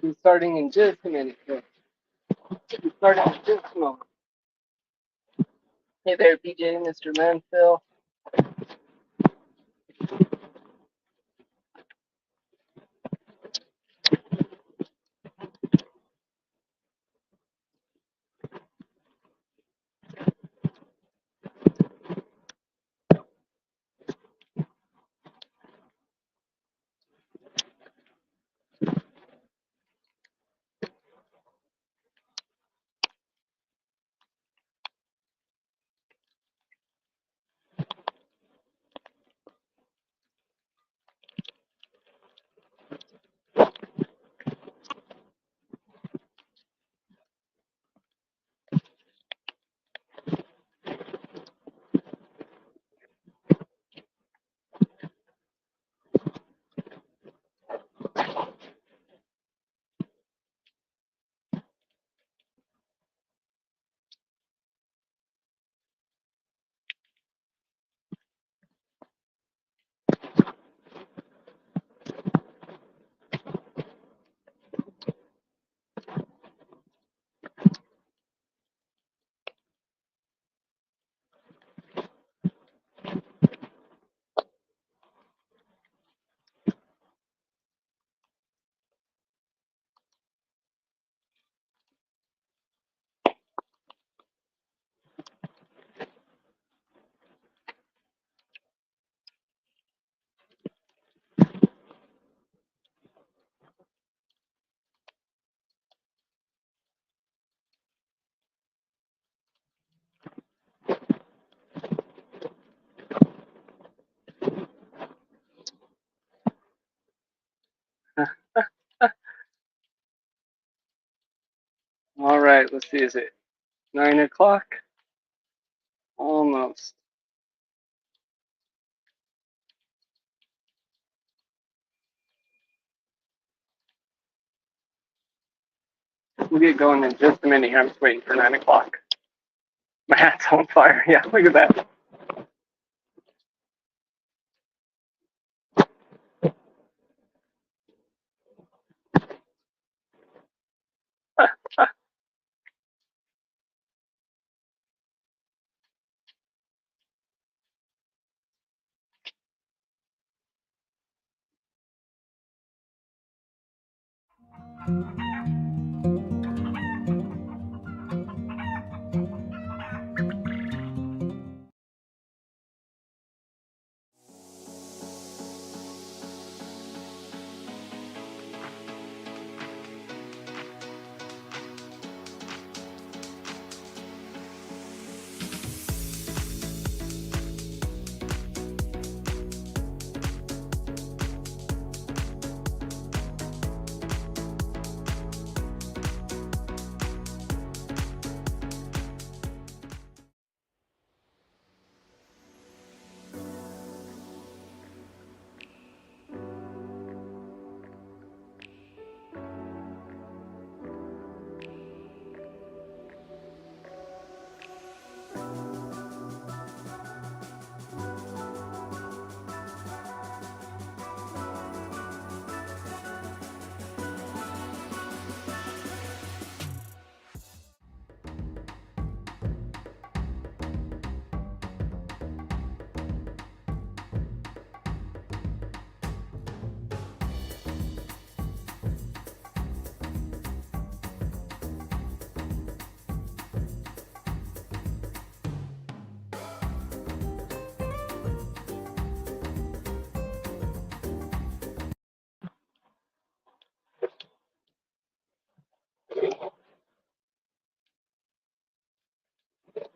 Should be starting in just a minute. Should be starting in just a moment. Hey there, PJ, Mr. Landfill. All right, let's see. Is it 9 o'clock? Almost. We'll get going in just a minute here. I'm just waiting for 9 o'clock. My hat's on fire. Yeah, look at that.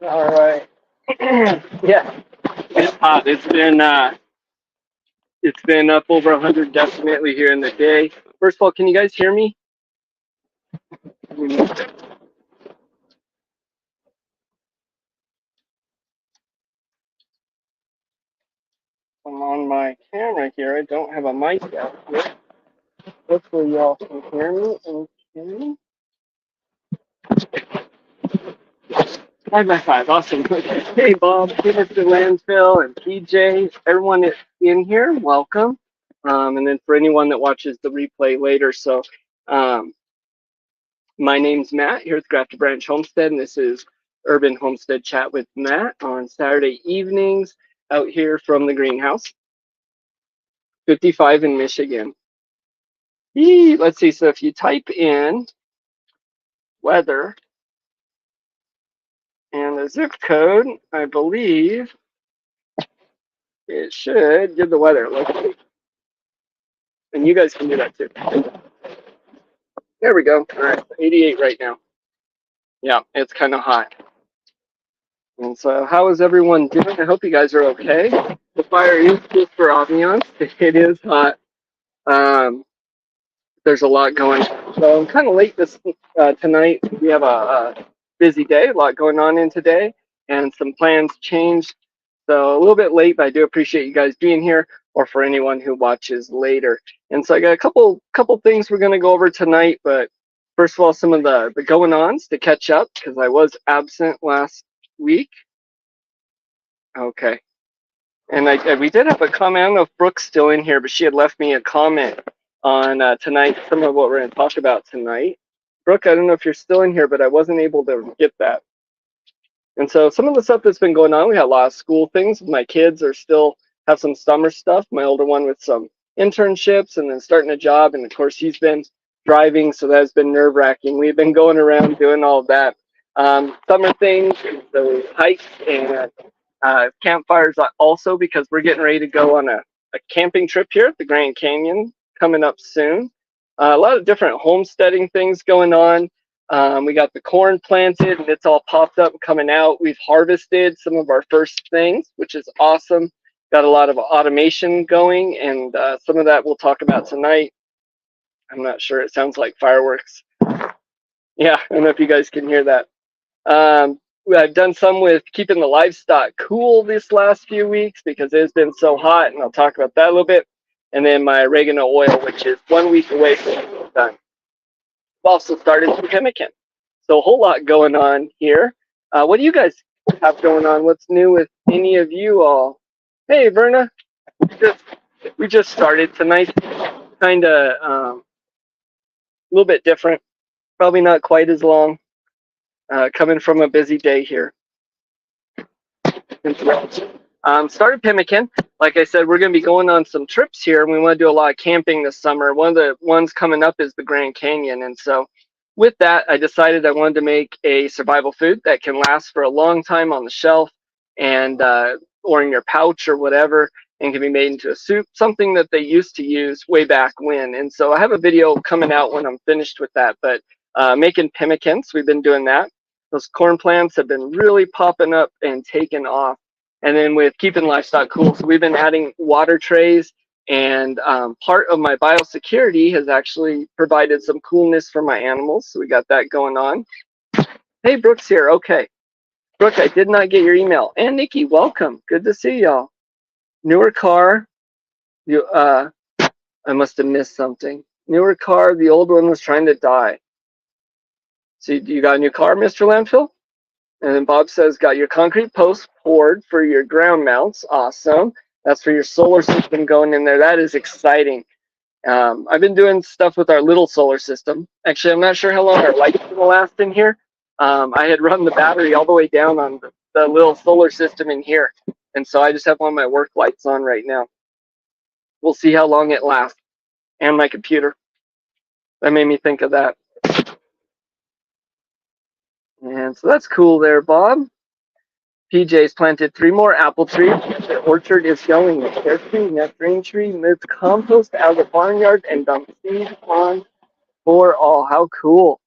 All right. Yeah, it's hot. It's been up over 100 definitely here in the day. First of all, can you guys hear me? I'm on my camera here. I don't have a mic out here. Hopefully y'all can hear me. Okay. 5x5, awesome. Hey Bob, hey Mr. Landfill, and PJ, everyone in here, welcome. And then for anyone that watches the replay later, so Um, my name's Matt here at Grafton Branch Homestead, and this is Urban Homestead Chat with Matt on Saturday evenings out here from the greenhouse. 55 in Michigan. Yee, let's see, so if you type in weather and the zip code, I believe it should give the weather. Let's see. And you guys can do that too. There we go. All right, 88 right now. Yeah, it's kind of hot. And so how is everyone doing? I hope you guys are okay. The fire is just for ambiance. It is hot. Um, there's a lot going on. So I'm kind of late this tonight. We have a busy day, a lot going on in today, and some plans changed. So a little bit late, but I do appreciate you guys being here, or for anyone who watches later. And so I got a couple things we're going to go over tonight, but first of all, some of the going-ons to catch up, because I was absent last week. Okay. And we did have a comment. I don't know if Brooke's still in here, but she had left me a comment on tonight, some of what we're going to talk about tonight. Brooke, I don't know if you're still in here, but I wasn't able to get that. And so some of the stuff that's been going on, we had a lot of school things. My kids are still have some summer stuff. My older one with some internships and then starting a job. And of course, he's been driving, so that's been nerve-wracking. We've been going around doing all of that. Summer things, so hikes and campfires also, because we're getting ready to go on a camping trip here at the Grand Canyon coming up soon. A lot of different homesteading things going on. We got the corn planted and it's all popped up and coming out. We've harvested some of our first things, which is awesome. Got a lot of automation going, and some of that we'll talk about tonight. I'm not sure. It sounds like fireworks. Yeah, I don't know if you guys can hear that. I've done some with keeping the livestock cool this last few weeks because it's been so hot, and I'll talk about that a little bit. And then my oregano oil, which is 1 week away from being done. I've also started some pemmican. So a whole lot going on here. What do you guys have going on? What's new with any of you all? Hey, Verna. We just started tonight. Kind of a little bit different. Probably not quite as long. Coming from a busy day here. Started pemmican. Like I said, we're going to be going on some trips here, and we want to do a lot of camping this summer. One of the ones coming up is the Grand Canyon, and so with that, I decided I wanted to make a survival food that can last for a long time on the shelf, and or in your pouch or whatever, and can be made into a soup, something that they used to use way back when. And so I have a video coming out when I'm finished with that, but making pemmicans, we've been doing that. Those corn plants have been really popping up and taking off. And then with keeping livestock cool, so we've been adding water trays, and part of my biosecurity has actually provided some coolness for my animals. So we got that going on. Hey, Brooke's here. Okay. Brooke, I did not get your email. And Nikki, welcome. Good to see y'all. Newer car. I must have missed something. Newer car. The old one was trying to die. So you got a new car, Mr. Landfill? And then Bob says, got your concrete post poured for your ground mounts. Awesome. That's for your solar system going in there. That is exciting. I've been doing stuff with our little solar system. Actually, I'm not sure how long our lights will last in here. I had run the battery all the way down on the little solar system in here. And so I just have one of my work lights on right now. We'll see how long it lasts. And my computer. That made me think of that. And so that's cool there, Bob. PJ's planted 3 more apple trees. Their orchard is going with carefree, nectarine tree, moved compost out of the barnyard, and dumped seed on for all. How cool.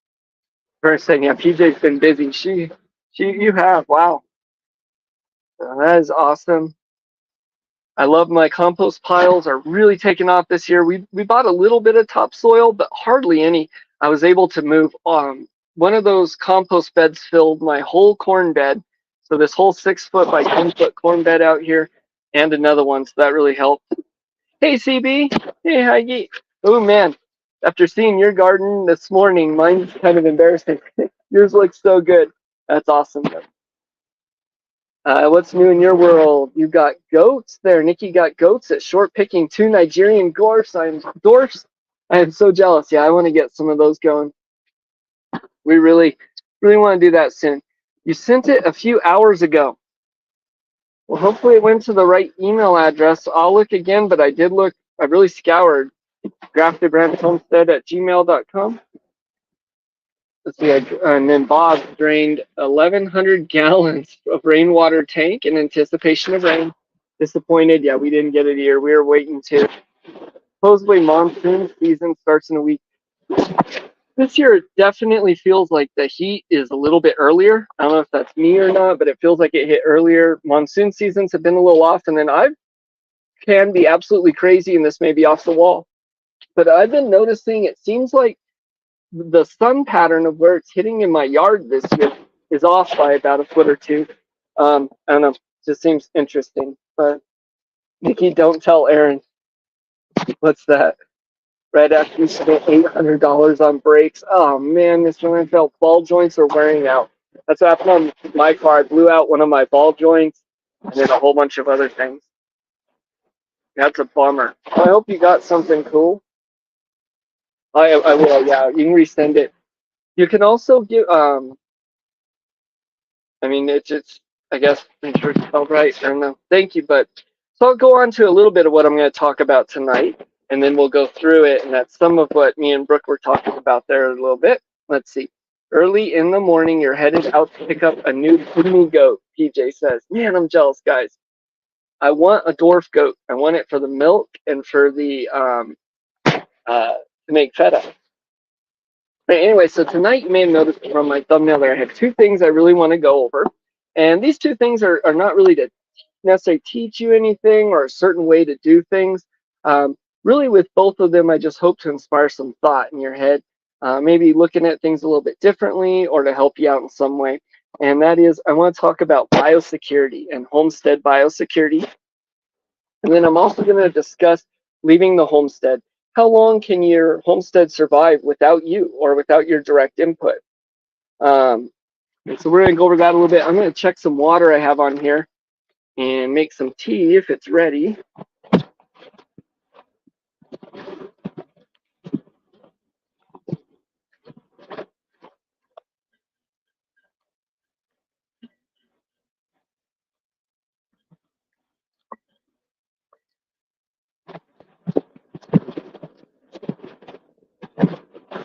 First thing, yeah, PJ's been busy. You have, wow. So that is awesome. I love my compost piles are really taking off this year. We bought a little bit of topsoil, but hardly any. I was able to move one of those compost beds filled my whole corn bed. So this whole 6-foot by 10-foot corn bed out here, and another one, so that really helped. Hey, CB. Hey, Heidi. Oh, man. After seeing your garden this morning, mine's kind of embarrassing. Yours looks so good. That's awesome. What's new in your world? You got goats there. Nikki got goats at short picking 2 Nigerian dwarfs. I am so jealous. Yeah, I want to get some of those going. We really want to do that soon. You sent it a few hours ago. Well, hopefully it went to the right email address. I'll look again, but I did look. I really scoured. graftedbranchhomestead@gmail.com. Let's see, and then Bob drained 1,100 gallons of rainwater tank in anticipation of rain. Disappointed. Yeah, we didn't get it here. We were waiting to. Supposedly monsoon season starts in a week. This year it definitely feels like the heat is a little bit earlier. I don't know if that's me or not, but it feels like it hit earlier. Monsoon seasons have been a little off, and then I can be absolutely crazy, and this may be off the wall. But I've been noticing it seems like the sun pattern of where it's hitting in my yard this year is off by about a foot or two. I don't know. It just seems interesting. But Nikki, don't tell Aaron. What's that? Right after you spent $800 on brakes. Oh man, this one I felt ball joints are wearing out. That's what happened on my car. I blew out one of my ball joints and then a whole bunch of other things. That's a bummer. I hope you got something cool. I will, yeah. You can resend it. You can also give I mean it's just I guess make sure it's spelled right. I don't know. Thank you, but so I'll go on to a little bit of what I'm going to talk about tonight, and then we'll go through it, and that's some of what me and Brooke were talking about there a little bit. Let's see. Early in the morning, you're headed out to pick up a new pygmy goat, PJ says. Man, I'm jealous, guys. I want a dwarf goat. I want it for the milk and for the to make feta. But anyway, so tonight you may have noticed from my thumbnail there, I have two things I really want to go over. And these two things are not really to necessarily teach you anything or a certain way to do things. Really, with both of them, I just hope to inspire some thought in your head, maybe looking at things a little bit differently or to help you out in some way. And that is, I want to talk about biosecurity and homestead biosecurity. And then I'm also going to discuss leaving the homestead. How long can your homestead survive without you or without your direct input? So we're going to go over that a little bit. I'm going to check some water I have on here and make some tea if it's ready.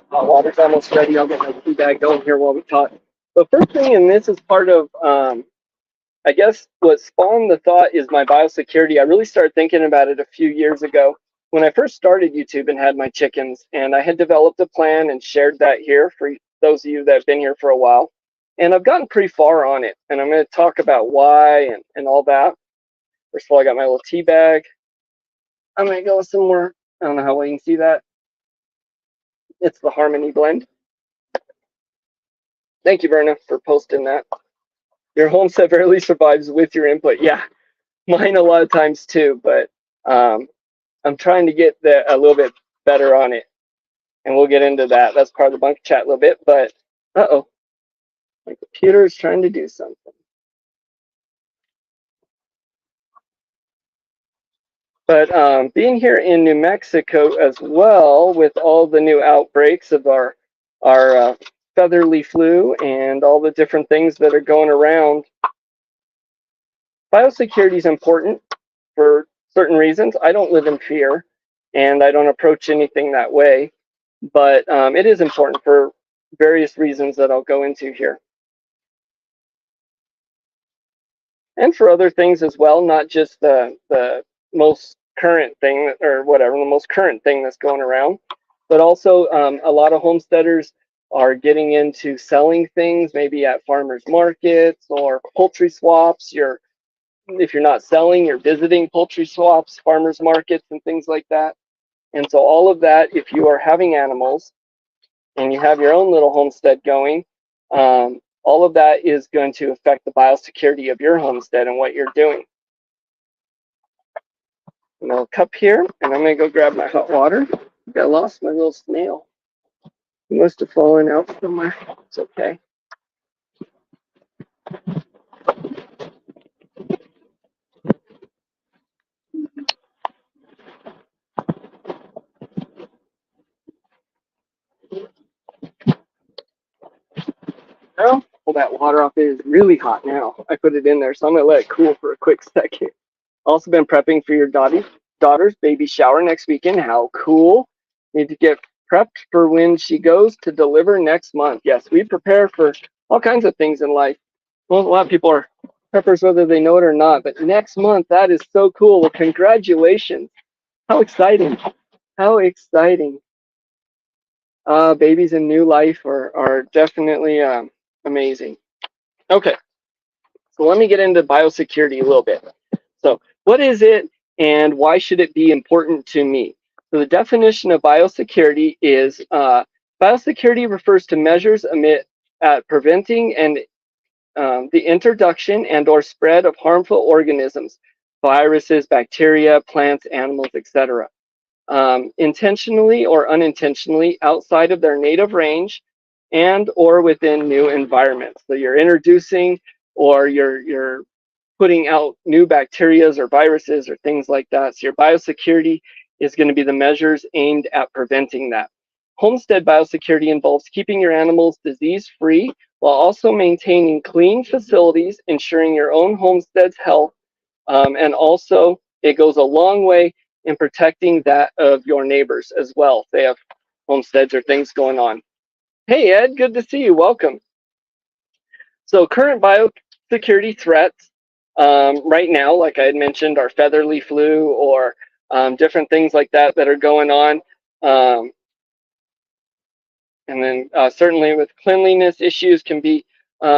Hot water's almost ready. I'll get my tea bag going here while we talk. The first thing, and this is part of, I guess, what spawned the thought is my biosecurity. I really started thinking about it a few years ago when I first started YouTube and had my chickens. And I had developed a plan and shared that here for those of you that have been here for a while. And I've gotten pretty far on it. And I'm going to talk about why and all that. First of all, I got my little tea bag. I'm going to go with some more. I don't know how well you can see that. It's the Harmony blend. Thank you, Verna, for posting that. Your homestead barely survives with your input. Yeah, mine a lot of times too, but I'm trying to get a little bit better on it. And we'll get into that. That's part of the bunk chat a little bit, but uh-oh. My computer is trying to do something. But being here in New Mexico as well, with all the new outbreaks of our featherly flu and all the different things that are going around, biosecurity is important for certain reasons. I don't live in fear, and I don't approach anything that way, but it is important for various reasons that I'll go into here. And for other things as well, not just the most current thing or whatever, the most current thing that's going around, but also a lot of homesteaders are getting into selling things maybe at farmers markets or poultry swaps. If you're not selling, you're visiting poultry swaps, farmers markets, and things like that. And so all of that, if you are having animals and you have your own little homestead going, all of that is going to affect the biosecurity of your homestead and what you're doing. A little cup here, and I'm going to go grab my hot water. I lost my little snail. He must have fallen out somewhere. It's okay. pull that water off. It is really hot now. I put it in there, so I'm gonna let it cool for a quick second. Also been prepping for your daughter's baby shower next weekend. How cool. Need to get prepped for when she goes to deliver next month. Yes, we prepare for all kinds of things in life. Well, a lot of people are preppers whether they know it or not, but next month, that is so cool. Well, congratulations. How exciting. How exciting. Babies in new life are definitely amazing. Okay, so let me get into biosecurity a little bit. So what is it and why should it be important to me? So the definition of biosecurity is biosecurity refers to measures amid preventing and the introduction and or spread of harmful organisms, viruses, bacteria, plants, animals, etc. Intentionally or unintentionally outside of their native range and or within new environments. So you're introducing or you're putting out new bacterias or viruses or things like that. So your biosecurity is going to be the measures aimed at preventing that. Homestead biosecurity involves keeping your animals disease-free while also maintaining clean facilities, ensuring your own homestead's health, and also it goes a long way in protecting that of your neighbors as well if they have homesteads or things going on. Hey Ed, good to see you. Welcome. So current biosecurity threats right now, like I had mentioned, are featherly flu or different things like that that are going on. And then certainly with cleanliness issues can be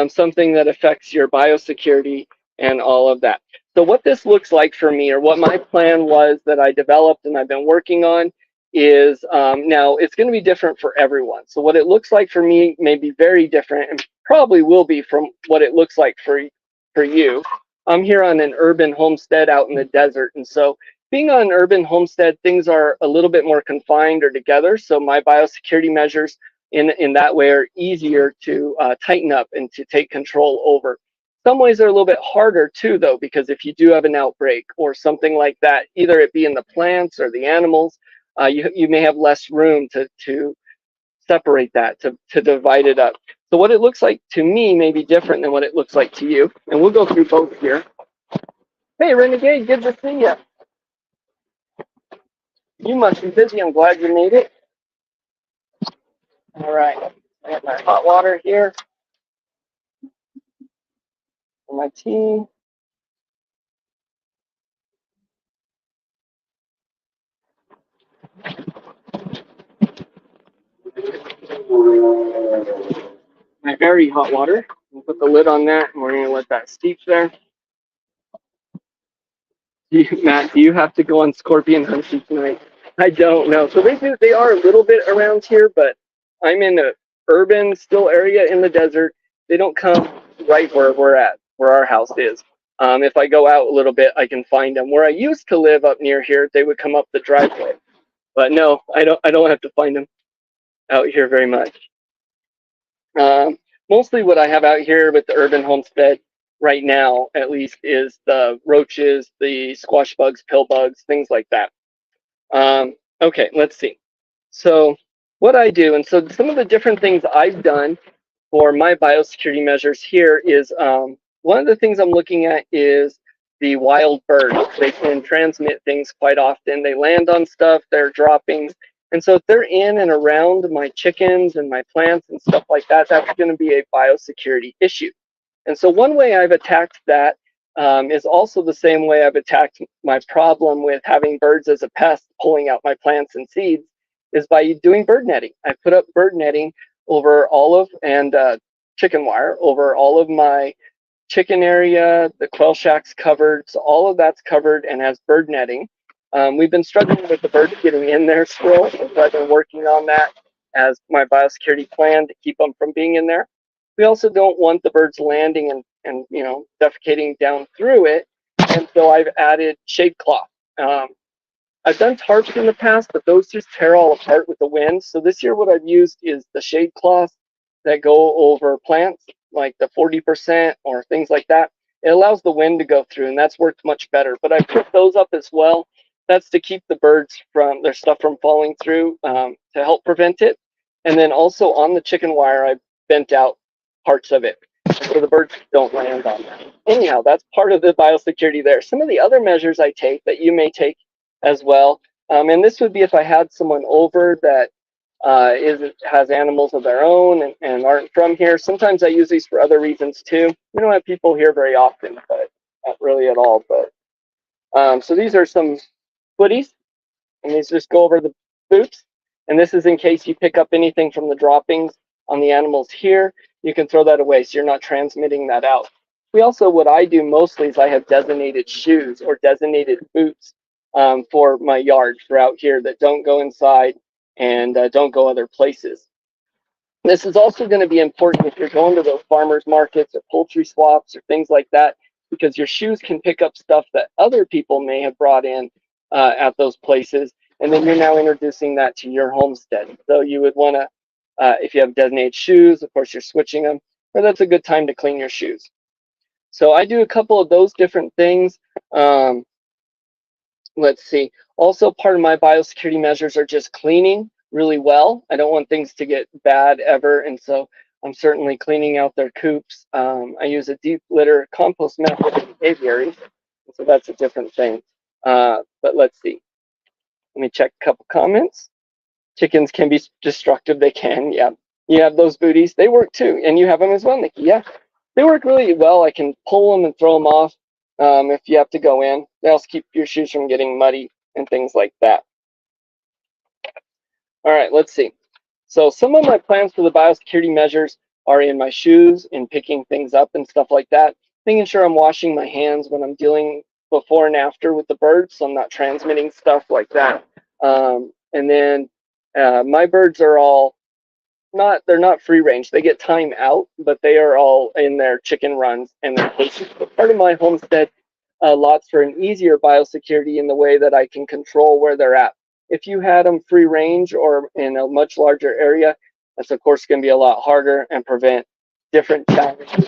something that affects your biosecurity and all of that. So what this looks like for me, or what my plan was that I developed and I've been working on, is now it's going to be different for everyone. So what it looks like for me may be very different and probably will be from what it looks like for you. I'm here on an urban homestead out in the desert, and so being on an urban homestead, things are a little bit more confined or together. So my biosecurity measures in that way are easier to tighten up and to take control over. Some ways are a little bit harder too, though, because if you do have an outbreak or something like that, either it be in the plants or the animals, you may have less room to separate that, to divide it up. So what it looks like to me may be different than what it looks like to you. And we'll go through both here. Hey, Renegade, good to see you. You must be busy. I'm glad you made it. All right. I got my hot water here for my tea. My very hot water. We'll put the lid on that, and we're going to let that steep there. Matt, do you have to go on scorpion hunting tonight? I don't know. So they are a little bit around here, but I'm in a urban still area in the desert. They don't come right where we're at, where our house is. If I go out a little bit, I can find them. Where I used to live up near here, they would come up the driveway. But no, I don't have to find them out here very much. Mostly what I have out here with the urban homestead right now, at least, is the roaches, the squash bugs, pill bugs, things like that. Okay, let's see. So what I do, and so some of the different things I've done for my biosecurity measures here is one of the things I'm looking at is the wild birds. They can transmit things quite often. They land on stuff, they're droppings. And so if they're in and around my chickens and my plants and stuff like that, that's going to be a biosecurity issue. And so one way I've attacked that is also the same way I've attacked my problem with having birds as a pest pulling out my plants and seeds, is by doing bird netting. I put up bird netting over all of, and chicken wire over all of my chicken area. The quail shack's covered, so all of that's covered and has bird netting. We've been struggling with the birds getting in there still, so I've been working on that as my biosecurity plan to keep them from being in there. We also don't want the birds landing and defecating down through it, and so I've added shade cloth. I've done tarps in the past, but those just tear all apart with the wind. So this year what I've used is the shade cloths that go over plants, like the 40% or things like that. It allows the wind to go through, and that's worked much better. But I put those up as well. That's to keep the birds from their stuff from falling through, to help prevent it. And then also on the chicken wire, I bent out parts of it. so the birds don't land on that. Anyhow, that's part of the biosecurity there. Some of the other measures I take that you may take as well, and this would be if I had someone over that has animals of their own and aren't from here. Sometimes I use these for other reasons too. We don't have people here very often, but not really at all. But so these are some footies, and these just go over the boots. And this is in case you pick up anything from the droppings on the animals here. You can throw that away, so you're not transmitting that out. We also, what I do mostly is I have designated shoes or designated boots for my yard for out here that don't go inside and don't go other places. This is also going to be important if you're going to those farmers markets or poultry swaps or things like that, because your shoes can pick up stuff that other people may have brought in at those places, and then you're now introducing that to your homestead. So you would want to, if you have designated shoes, of course you're switching them, or that's a good time to clean your shoes. So I do a couple of those different things. Let's see. Also, part of my biosecurity measures are just cleaning really well. I don't want things to get bad ever, and so I'm certainly cleaning out their coops. I use a deep litter compost method in aviaries, so that's a different thing. But let's see. Let me check a couple comments. Chickens can be destructive. They can, yeah. You have those booties. They work too, and you have them as well, Nikki. Yeah, they work really well. I can pull them and throw them off. If you have to go in, they also keep your shoes from getting muddy and things like that. All right, let's see. So some of my plans for the biosecurity measures are in my shoes, in picking things up and stuff like that, making sure I'm washing my hands when I'm dealing before and after with the birds, so I'm not transmitting stuff like that. And then my birds are all they're not free range. They get time out, but they are all in their chicken runs and their cages. But part of my homestead allots for an easier biosecurity in the way that I can control where they're at. If you had them free range or in a much larger area, that's of course going to be a lot harder and prevent different challenges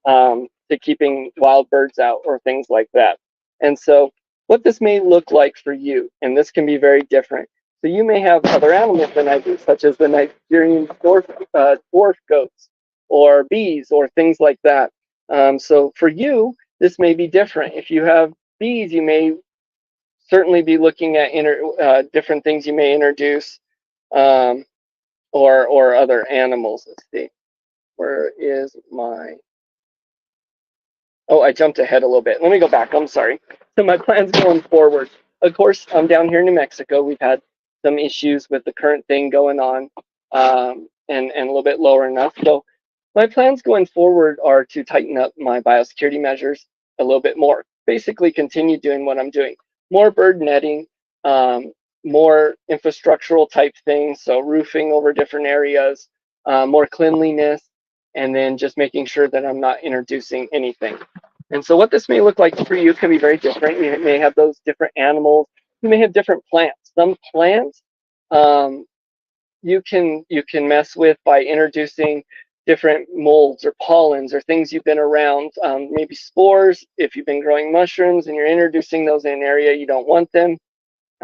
to keeping wild birds out or things like that. And so what this may look like for you, and this can be very different. So you may have other animals than I do, such as the Nigerian dwarf goats or bees or things like that. So for you, this may be different. If you have bees, you may certainly be looking at different things you may introduce or other animals. Let's see. Where is my... Oh, I jumped ahead a little bit. Let me go back. I'm sorry. So my plans going forward. Of course, I'm down here in New Mexico. We've had some issues with the current thing going on and a little bit lower enough. So my plans going forward are to tighten up my biosecurity measures a little bit more. Basically continue doing what I'm doing. More bird netting, more infrastructural type things, so roofing over different areas, more cleanliness, and then just making sure that I'm not introducing anything. And so what this may look like for you can be very different. You may have those different animals. You may have different plants. Some plants you can mess with by introducing different molds or pollens or things you've been around, maybe spores. If you've been growing mushrooms and you're introducing those in an area you don't want them,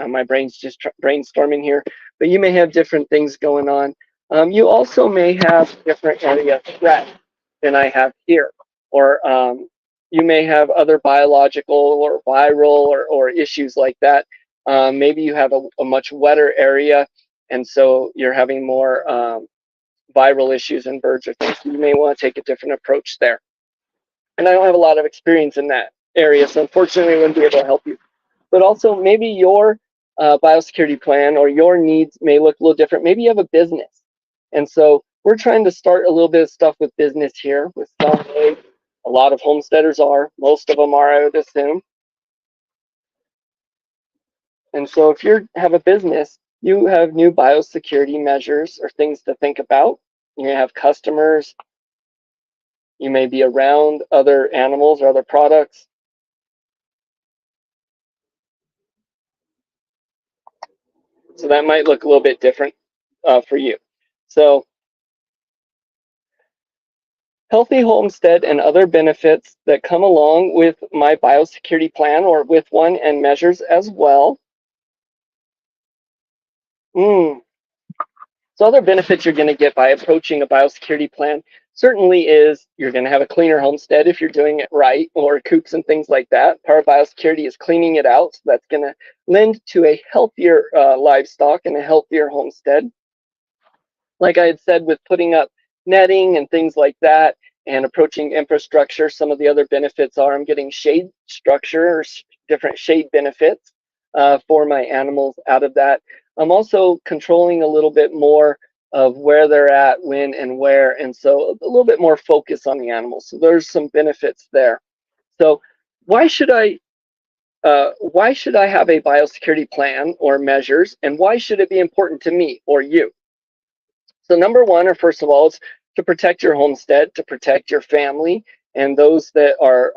my brain's just brainstorming here, but you may have different things going on. You also may have different area threats than I have here, or you may have other biological or viral or issues like that. Maybe you have a much wetter area, and so you're having more viral issues in birds or things. You may want to take a different approach there. And I don't have a lot of experience in that area, so unfortunately I wouldn't be able to help you. But also maybe your biosecurity plan or your needs may look a little different. Maybe you have a business. And so we're trying to start a little bit of stuff with business here with some way. A lot of homesteaders are. Most of them are, I would assume. And so if you have a business, you have new biosecurity measures or things to think about. You may have customers. You may be around other animals or other products. So that might look a little bit different for you. So healthy homestead and other benefits that come along with my biosecurity plan or with one and measures as well. So other benefits you're going to get by approaching a biosecurity plan. certainly is you're going to have a cleaner homestead if you're doing it right, or coops and things like that. Part of biosecurity is cleaning it out, so that's going to lend to a healthier livestock and a healthier homestead. Like I had said, with putting up netting and things like that and approaching infrastructure, some of the other benefits are I'm getting shade structure or different shade benefits for my animals out of that. I'm also controlling a little bit more of where they're at, when and where, and so a little bit more focus on the animals. So there's some benefits there. So why should I have a biosecurity plan or measures, and why should it be important to me or you? So number one, or first of all, is to protect your homestead, to protect your family and those that are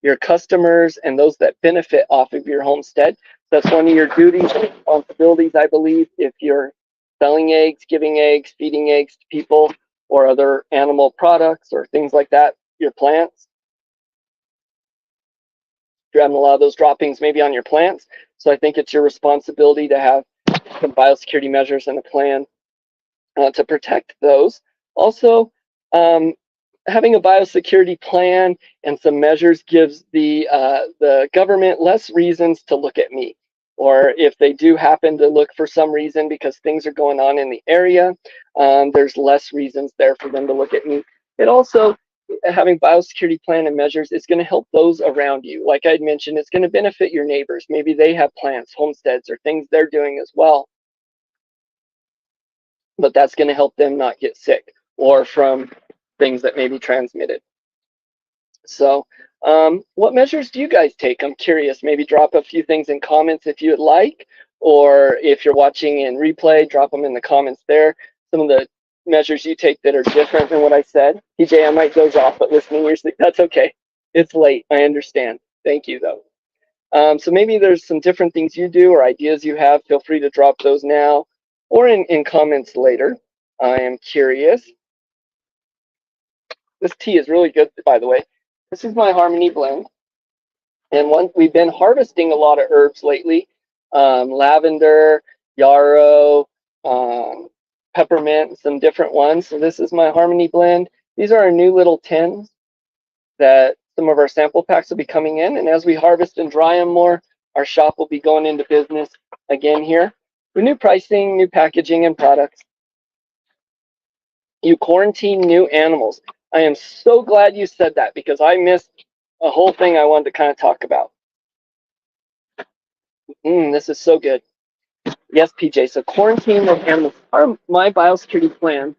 your customers and those that benefit off of your homestead. So that's one of your duties and responsibilities, I believe, if you're selling eggs, giving eggs, feeding eggs to people or other animal products or things like that, your plants. You're having a lot of those droppings maybe on your plants. So I think it's your responsibility to have some biosecurity measures and a plan to protect those. Also, having a biosecurity plan and some measures gives the government less reasons to look at me. Or if they do happen to look for some reason because things are going on in the area, there's less reasons there for them to look at me. It also, having biosecurity plan and measures is going to help those around you. Like I'd mentioned, it's going to benefit your neighbors. Maybe they have plants, homesteads, or things they're doing as well. But that's going to help them not get sick or from things that may be transmitted. So what measures do you guys take? I'm curious. Maybe drop a few things in comments if you would like, or if you're watching in replay, drop them in the comments there. Some of the measures you take that are different than what I said. TJ, I might doze off, but listening to your sleep, that's okay. It's late. I understand. Thank you, though. So maybe there's some different things you do or ideas you have. Feel free to drop those now or in comments later. I am curious. This tea is really good, by the way. This is my Harmony blend. And we've been harvesting a lot of herbs lately. Lavender, yarrow, peppermint, some different ones. So this is my Harmony blend. These are our new little tins that some of our sample packs will be coming in. And as we harvest and dry them more, our shop will be going into business again here with new pricing, new packaging, and products. You quarantine new animals. I am so glad you said that because I missed a whole thing I wanted to kind of talk about. This is so good. Yes, PJ. So quarantine those animals. My biosecurity plan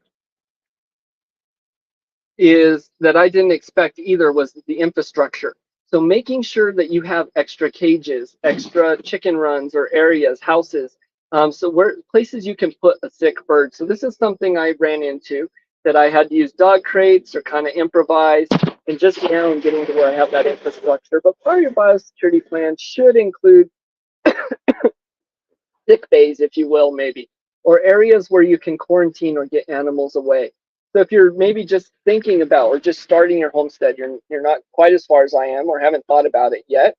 is that I didn't expect either was the infrastructure. So making sure that you have extra cages, extra chicken runs or areas, houses, so where places you can put a sick bird. So this is something I ran into, that I had to use dog crates or kind of improvise, and just now I'm getting to where I have that infrastructure. But part of your biosecurity plan should include sick bays, if you will, maybe, or areas where you can quarantine or get animals away. So if you're maybe just thinking about or just starting your homestead, you're not quite as far as I am or haven't thought about it yet,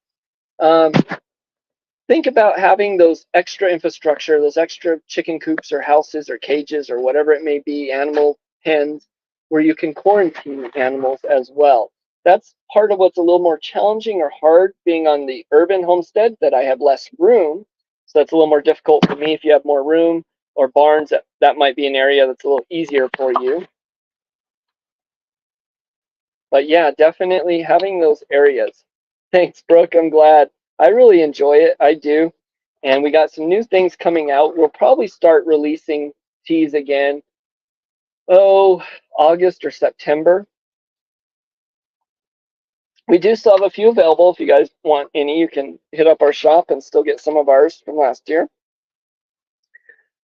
think about having those extra infrastructure, those extra chicken coops or houses or cages or whatever it may be, animal pens, where you can quarantine animals as well. That's part of what's a little more challenging or hard being on the urban homestead, that I have less room. So that's a little more difficult for me. If you have more room or barns, that might be an area that's a little easier for you. But yeah, definitely having those areas. Thanks, Brooke. I'm glad. I really enjoy it. I do. And we got some new things coming out. We'll probably start releasing teas again. August or September. We do still have a few available. If you guys want any, you can hit up our shop and still get some of ours from last year.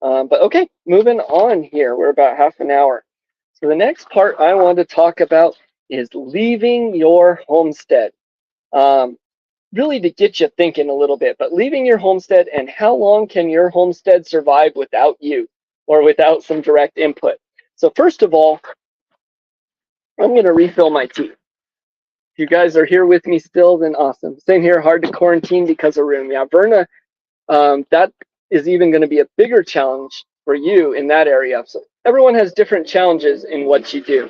But okay, moving on here. We're about half an hour. So the next part I want to talk about is leaving your homestead. Really to get you thinking a little bit, but leaving your homestead, and how long can your homestead survive without you or without some direct input? So first of all, I'm going to refill my tea. If you guys are here with me still, then awesome. Same here, hard to quarantine because of room. Yeah, Verna, that is even going to be a bigger challenge for you in that area. So everyone has different challenges in what you do.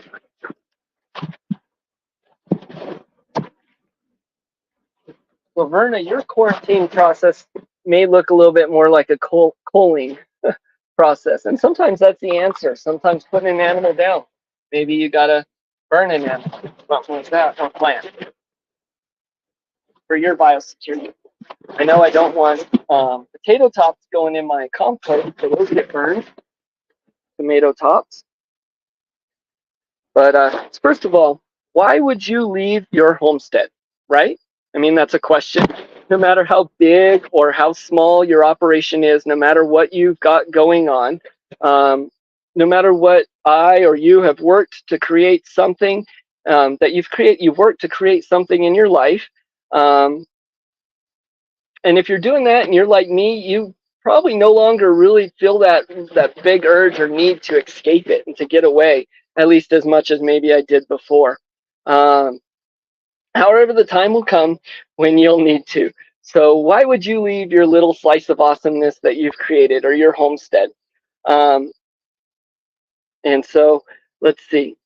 Well, Verna, your quarantine process may look a little bit more like a culling process, and sometimes that's the answer. Sometimes putting an animal down. Maybe you gotta burn an animal, something like that, or plant for your biosecurity. I know I don't want potato tops going in my compost, so those get burned. Tomato tops. But first of all, why would you leave your homestead, right? I mean, that's a question. No matter how big or how small your operation is, no matter what you've got going on, no matter what I or you have worked to create something that you've worked to create something in your life. And if you're doing that and you're like me, you probably no longer really feel that big urge or need to escape it and to get away, at least as much as maybe I did before. Um, However, the time will come when you'll need to. So why would you leave your little slice of awesomeness that you've created or your homestead? Um, and so let's see.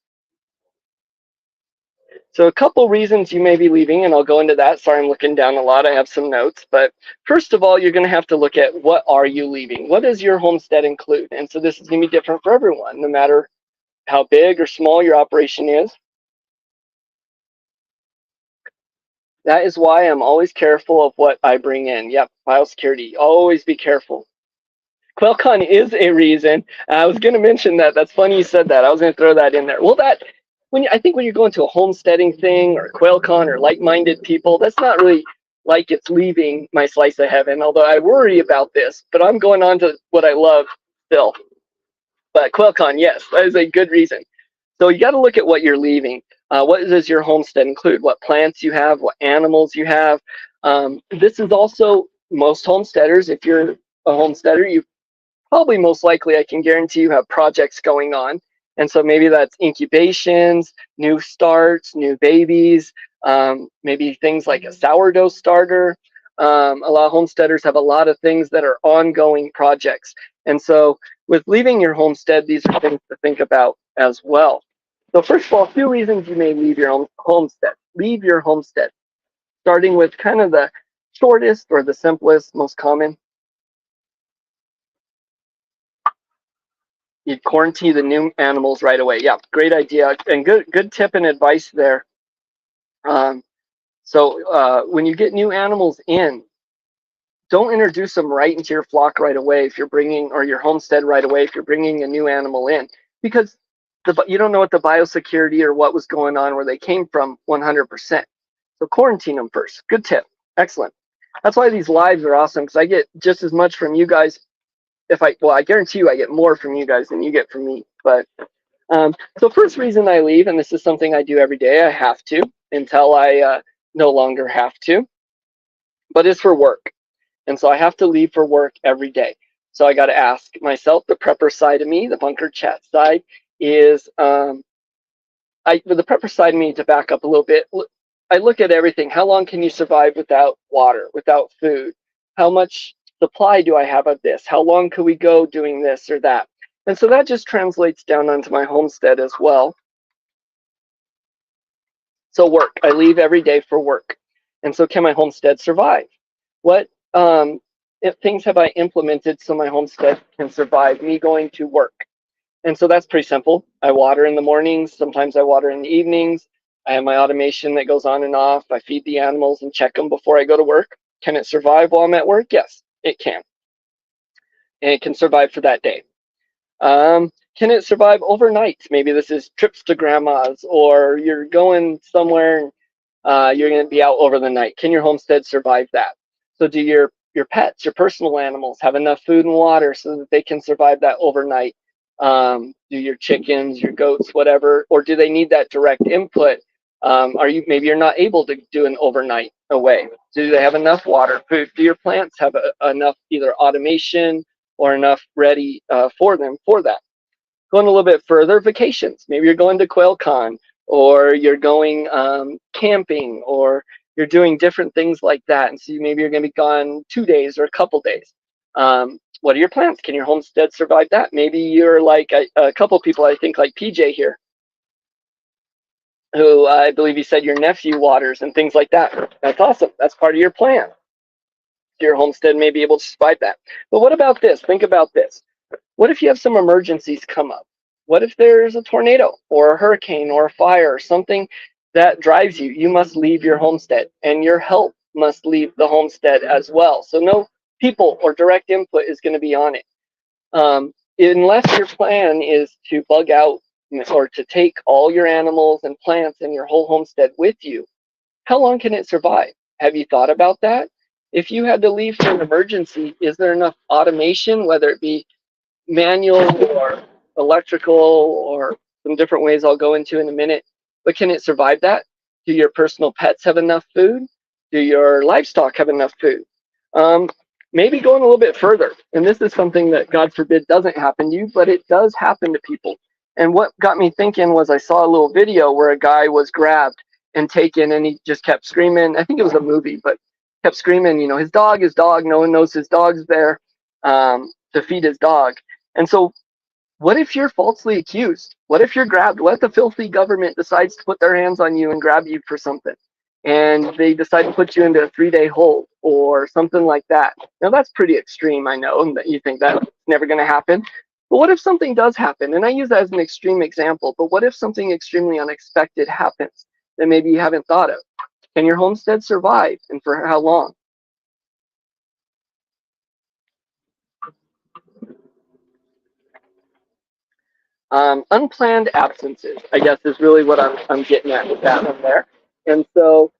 So a couple reasons you may be leaving, and I'll go into that. Sorry, I'm looking down a lot. I have some notes. But first of all, you're going to have to look at what are you leaving? What does your homestead include? And so this is going to be different for everyone, no matter how big or small your operation is. That is why I'm always careful of what I bring in. Yep, biosecurity. Always be careful. QuailCon is a reason. I was going to mention that. That's funny you said that. I was going to throw that in there. Well, I think when you're going to a homesteading thing or QuailCon or like-minded people, that's not really like it's leaving my slice of heaven. Although I worry about this, but I'm going on to what I love still. But QuailCon, yes, that is a good reason. So you got to look at what you're leaving. What does your homestead include? What plants you have? What animals you have? This is also most homesteaders. If you're a homesteader, you probably most likely, I can guarantee you have projects going on. And so maybe that's incubations, new starts, new babies, maybe things like a sourdough starter. A lot of homesteaders have a lot of things that are ongoing projects. And so with leaving your homestead, these are things to think about as well. So first of all, a few reasons you may leave your homestead. Leave your homestead, starting with kind of the shortest or the simplest, most common. You'd quarantine the new animals right away. Yeah, great idea and good tip and advice there. So when you get new animals in, don't introduce them right into your flock right away if you're bringing, or your homestead right away if you're bringing a new animal in, because you don't know what the biosecurity or what was going on where they came from 100%. So quarantine them first. Good tip. Excellent. That's why these lives are awesome, because I get just as much from you guys. I guarantee you I get more from you guys than you get from me. But so first reason I leave, and this is something I do every day, I have to until I no longer have to, but it's for work. And so I have to leave for work every day. So I got to ask myself, the prepper side of me, the bunker chat side, is the prepper side of me, to back up a little bit, I look at everything. How long can you survive without water, without food? How much supply do I have of this? How long could we go doing this or that? And so that just translates down onto my homestead as well. So work, I leave every day for work. And so can my homestead survive? What things have I implemented so my homestead can survive me going to work? And so that's pretty simple. I water in the mornings. Sometimes I water in the evenings. I have my automation that goes on and off. I feed the animals and check them before I go to work. Can it survive while I'm at work? Yes, it can. And it can survive for that day. Can it survive overnight? Maybe this is trips to grandma's, or you're going somewhere, you're going to be out over the night. Can your homestead survive that? So do your pets, your personal animals, have enough food and water so that they can survive that overnight? Do your chickens, your goats, whatever, or do they need that direct input? Maybe you're not able to do an overnight away? Do they have enough water, food? Do your plants have enough either automation or enough ready for them for that? Going a little bit further, vacations. Maybe you're going to QuailCon, or you're going camping, or you're doing different things like that. And so maybe you're going to be gone 2 days or a couple days. What are your plans? Can your homestead survive that? Maybe you're like a couple people, I think, like PJ here. who I believe you said your nephew waters and things like that. That's awesome. That's part of your plan. Your homestead may be able to survive that. But what about this? Think about this. What if you have some emergencies come up? What if there's a tornado or a hurricane or a fire or something that drives you? You must leave your homestead, and your help must leave the homestead as well. So no people or direct input is going to be on it. Unless your plan is to bug out or to take all your animals and plants and your whole homestead with you, how long can it survive? Have you thought about that? If you had to leave for an emergency, is there enough automation, whether it be manual or electrical or some different ways I'll go into in a minute, but can it survive that? Do your personal pets have enough food? Do your livestock have enough food? Maybe going a little bit further, and this is something that God forbid doesn't happen to you, but it does happen to people. And what got me thinking was I saw a little video where a guy was grabbed and taken, and he just kept screaming. I think it was a movie, but kept screaming, his dog, no one knows his dog's there, to feed his dog. And so what if you're falsely accused? What if you're grabbed? What if the filthy government decides to put their hands on you and grab you for something? And they decide to put you into a 3-day hold or something like that. Now, that's pretty extreme, I know, and that you think that's never going to happen. But what if something does happen? And I use that as an extreme example, but what if something extremely unexpected happens that maybe you haven't thought of? Can your homestead survive, and for how long? Unplanned absences, I guess, is really what I'm getting at with that one there. And so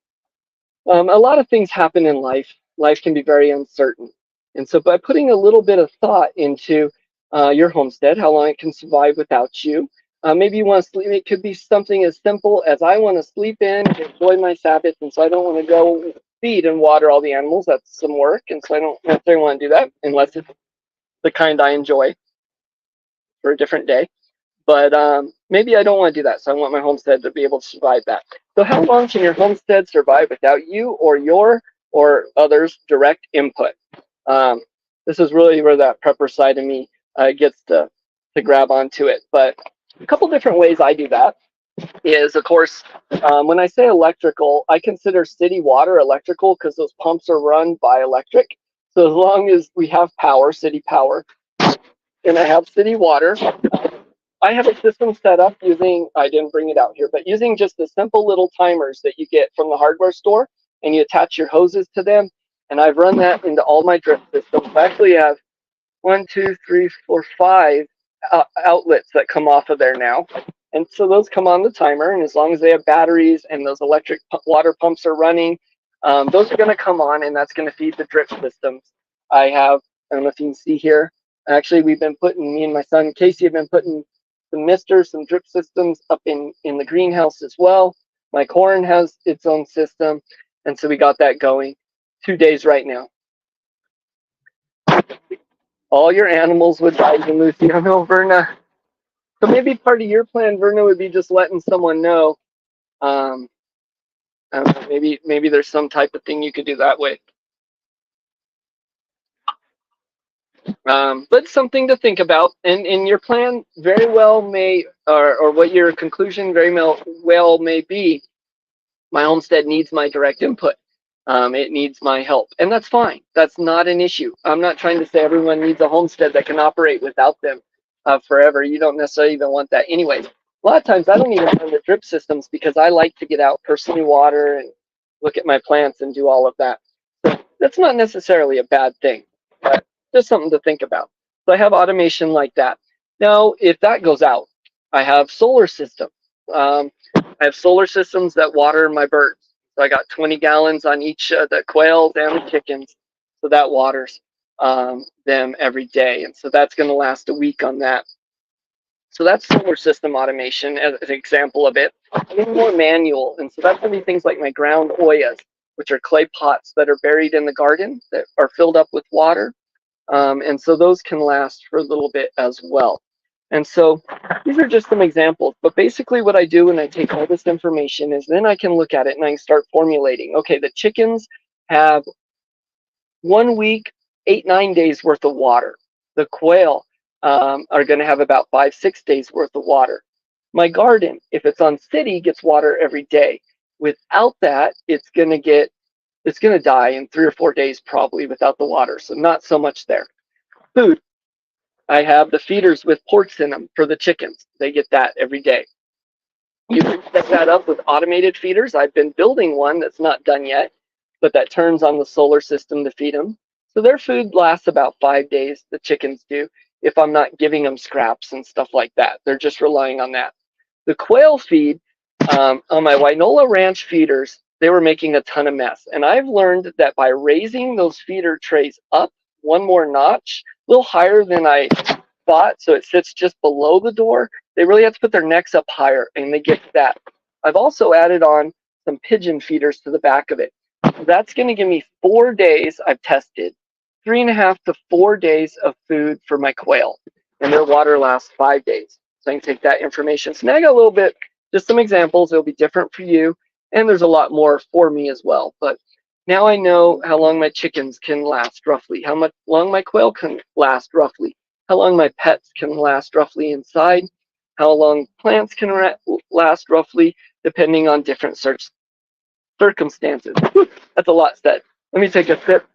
a lot of things happen in life. Life can be very uncertain. And so by putting a little bit of thought into your homestead, how long it can survive without you, maybe you want to sleep. It could be something as simple as I want to sleep in and enjoy my Sabbath, and so I don't want to go feed and water all the animals. That's some work, and so I don't necessarily want to do that unless it's the kind I enjoy for a different day. But maybe I don't want to do that, so I want my homestead to be able to survive that. So how long can your homestead survive without you or others' direct input? This is really where that prepper side of me gets to grab onto it. But a couple different ways I do that is, of course, when I say electrical, I consider city water electrical because those pumps are run by electric. So as long as we have power, city power, and I have city water, I have a system set up using, I didn't bring it out here, but using just the simple little timers that you get from the hardware store, and you attach your hoses to them. And I've run that into all my drip systems. I actually have 1, 2, 3, 4, 5 outlets that come off of there now. And so those come on the timer, and as long as they have batteries and those electric water pumps are running, those are going to come on, and that's going to feed the drip systems. I don't know if you can see here, actually me and my son Casey have been putting some misters, some drip systems up in the greenhouse as well. My corn has its own system, and so we got that going. 2 days right now. All your animals would die, Lucy. I know, Verna. So maybe part of your plan, Verna, would be just letting someone know. I don't know, maybe there's some type of thing you could do that way. But something to think about, and your plan very well may, or what your conclusion very well may be, my homestead needs my direct input. It needs my help, and that's fine. That's not an issue. I'm not trying to say everyone needs a homestead that can operate without them forever. You don't necessarily even want that anyways. A lot of times I don't even run the drip systems because I like to get out, personally water, and look at my plants and do all of that. So that's not necessarily a bad thing, but just something to think about. So I have automation like that. Now, if that goes out, I have solar systems. I have solar systems that water my birds. So I got 20 gallons on each the quails and the chickens. So that waters them every day. And so that's going to last a week on that. So that's solar system automation as an example of it. A little more manual. And so that's going to be things like my ground oyas, which are clay pots that are buried in the garden that are filled up with water. And so those can last for a little bit as well. And so these are just some examples, but basically what I do when I take all this information is then I can look at it and I can start formulating. Okay, the chickens have 1 week, 8, 9 days worth of water. The quail are going to have about 5, 6 days worth of water. My garden, if it's on city, gets water every day. Without that, it's going to die in 3 or 4 days probably without the water. So not so much there. Food. I have the feeders with ports in them for the chickens. They get that every day. You can set that up with automated feeders. I've been building one that's not done yet, but that turns on the solar system to feed them. So their food lasts about 5 days, the chickens do, if I'm not giving them scraps and stuff like that. They're just relying on that. The quail feed, on my Wainola Ranch feeders, they were making a ton of mess. And I've learned that by raising those feeder trays up one more notch, a little higher than I thought, so it sits just below the door, they really have to put their necks up higher, and they get that. I've also added on some pigeon feeders to the back of it. That's going to give me 4 days, I've tested, 3.5 to 4 days of food for my quail, and their water lasts 5 days. So I can take that information. So now I got a little bit, just some examples. It'll be different for you, and there's a lot more for me as well. But now I know how long my chickens can last roughly, how much long my quail can last roughly, how long my pets can last roughly inside, how long plants can last roughly, depending on different circumstances. That's a lot said. Let me take a sip,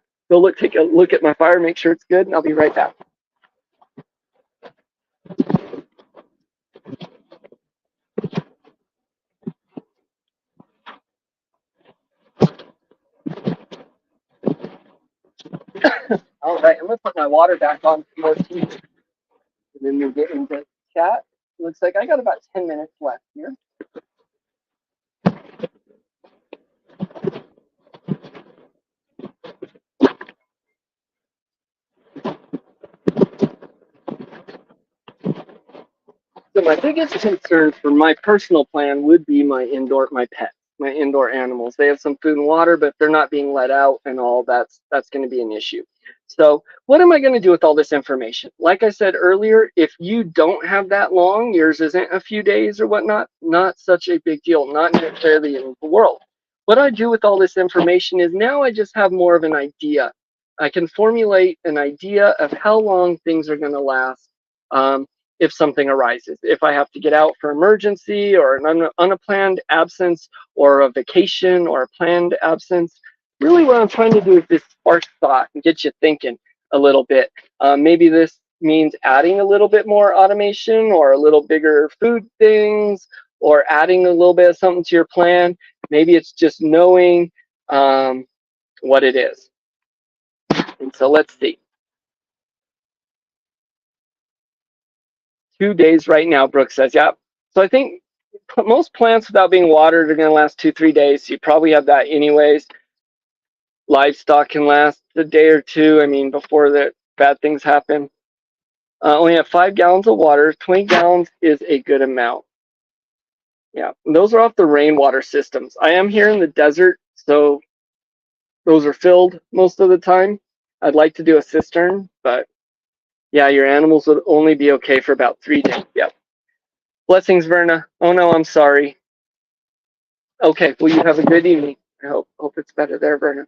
take a look at my fire, make sure it's good, and I'll be right back. All right, I'm gonna put my water back on for more tea, and then we'll get into chat. Looks like I got about 10 minutes left here. So my biggest concern for my personal plan would be my pets, my indoor animals. They have some food and water, but if they're not being let out and all, that's going to be an issue. So what am I going to do with all this information? Like I said earlier, if you don't have that long, yours isn't a few days or whatnot, not such a big deal, not necessarily the end of the world. What I do with all this information is now I just have more of an idea. I can formulate an idea of how long things are going to last. If something arises, if I have to get out for emergency or an unplanned absence or a vacation or a planned absence. Really what I'm trying to do is this spark thought and get you thinking a little bit. Maybe this means adding a little bit more automation or a little bigger food things or adding a little bit of something to your plan. Maybe it's just knowing what it is. And so let's see. 2 days right now, Brooke says. Yeah. So I think most plants without being watered are going to last 2-3 days. You probably have that anyways. Livestock can last a day or two. I mean, before the bad things happen. Only have 5 gallons of water. 20 gallons is a good amount. Yeah, and those are off the rainwater systems. I am here in the desert, so those are filled most of the time. I'd like to do a cistern, but yeah, your animals would only be okay for about 3 days. Yep. Blessings, Verna. Oh no, I'm sorry. Okay, well, you have a good evening. I hope it's better there, Verna.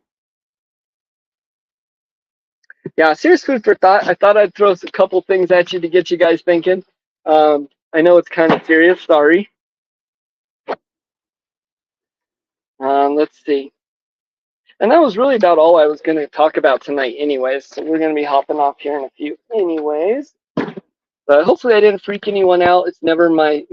Yeah, serious food for thought. I thought I'd throw a couple things at you to get you guys thinking. I know it's kind of serious. Sorry. Let's see. And that was really about all I was going to talk about tonight anyways. So we're going to be hopping off here in a few anyways. But hopefully I didn't freak anyone out. It's never my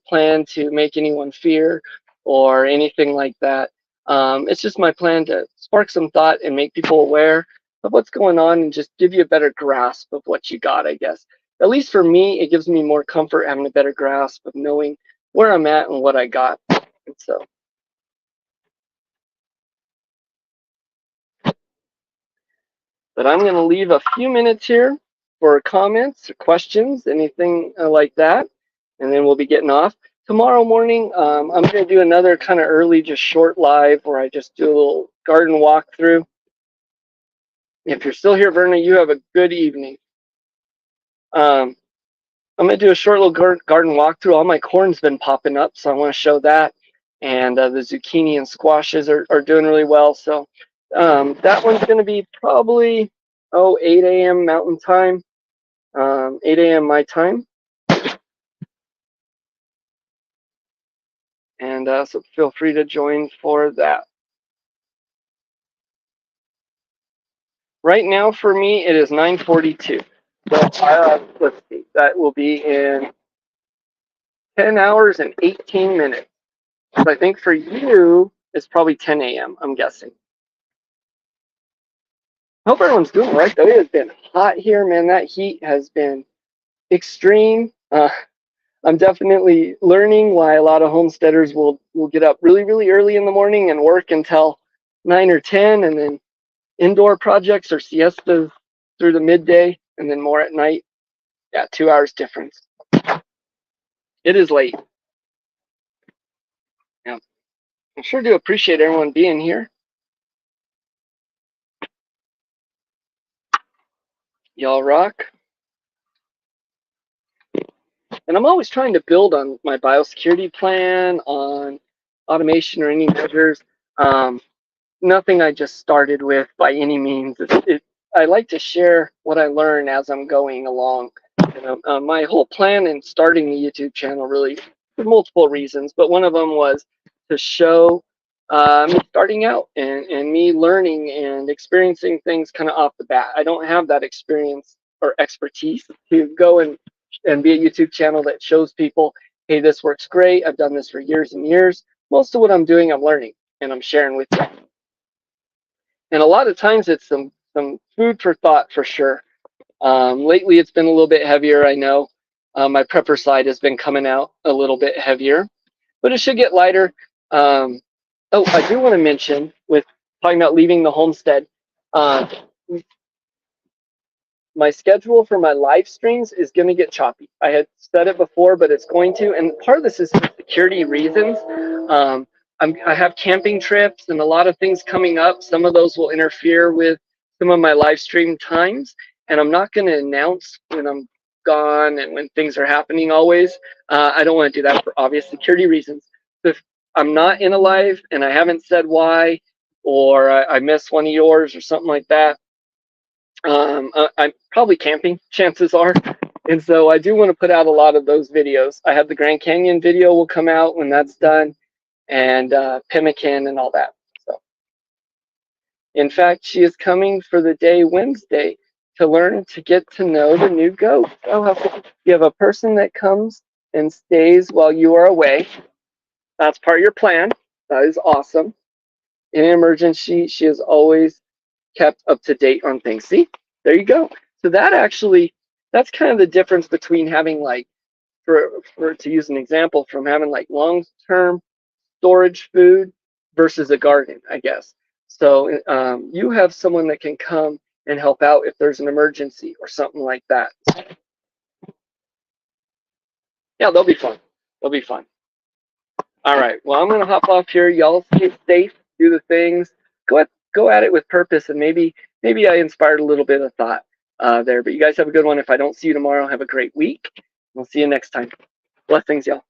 plan to make anyone fear or anything like that. It's just my plan to spark some thought and make people aware of what's going on and just give you a better grasp of what you got, I guess. At least for me, it gives me more comfort having a better grasp of knowing where I'm at and what I got. And so. But I'm going to leave a few minutes here for comments, or questions, anything like that, and then we'll be getting off. Tomorrow morning, I'm going to do another kind of early, just short live where I just do a little garden walkthrough. If you're still here, Verna, you have a good evening. I'm going to do a short little garden walkthrough. All my corn's been popping up, so I want to show that. And the zucchini and squashes are doing really well. So that one's going to be probably, 8 a.m. Mountain Time, 8 a.m. my time. And so feel free to join for that. Right now for me, it is 9:42. So let's see, that will be in 10 hours and 18 minutes. So I think for you, it's probably 10 a.m., I'm guessing. I hope everyone's doing all right, though. It has been hot here, man. That heat has been extreme. I'm definitely learning why a lot of homesteaders will get up really, really early in the morning and work until 9 or 10, and then indoor projects or siestas through the midday, and then more at night. Yeah, 2 hours difference. It is late. Yeah, I sure do appreciate everyone being here. Y'all rock. And I'm always trying to build on my biosecurity plan, on automation or any measures. Nothing I just started with by any means. I like to share what I learn as I'm going along. My whole plan in starting the YouTube channel really for multiple reasons, but one of them was to show me starting out and me learning and experiencing things kind of off the bat. I don't have that experience or expertise to go and be a YouTube channel that shows people, hey, this works great. I've done this for years and years. Most of what I'm doing, I'm learning and I'm sharing with you. And a lot of times it's some food for thought for sure. Lately it's been a little bit heavier, I know. My prepper side has been coming out a little bit heavier, but it should get lighter. Oh, I do want to mention, with talking about leaving the homestead, my schedule for my live streams is going to get choppy. I had said it before, but it's going to. And part of this is for security reasons. I have camping trips and a lot of things coming up. Some of those will interfere with some of my live stream times. And I'm not going to announce when I'm gone and when things are happening always. I don't want to do that for obvious security reasons. If I'm not in a live and I haven't said why, or I miss one of yours or something like that, I'm probably camping, chances are. And so I do want to put out a lot of those videos. I have the Grand Canyon video will come out when that's done, and Pemmican and all that. So, in fact, she is coming for the day Wednesday to learn to get to know the new goat. You have a person that comes and stays while you are away. That's part of your plan. That is awesome. In an emergency, she is always kept up to date on things. See, there you go. So that's kind of the difference between having, like, for to use an example, from having like long-term storage food versus a garden, I guess. So you have someone that can come and help out if there's an emergency or something like that. Yeah, they'll be fun. They'll be fun. All right. Well, I'm gonna hop off here. Y'all stay safe. Do the things. Go at it with purpose, and maybe I inspired a little bit of thought there. But you guys have a good one. If I don't see you tomorrow, have a great week. We'll see you next time. Blessings, y'all.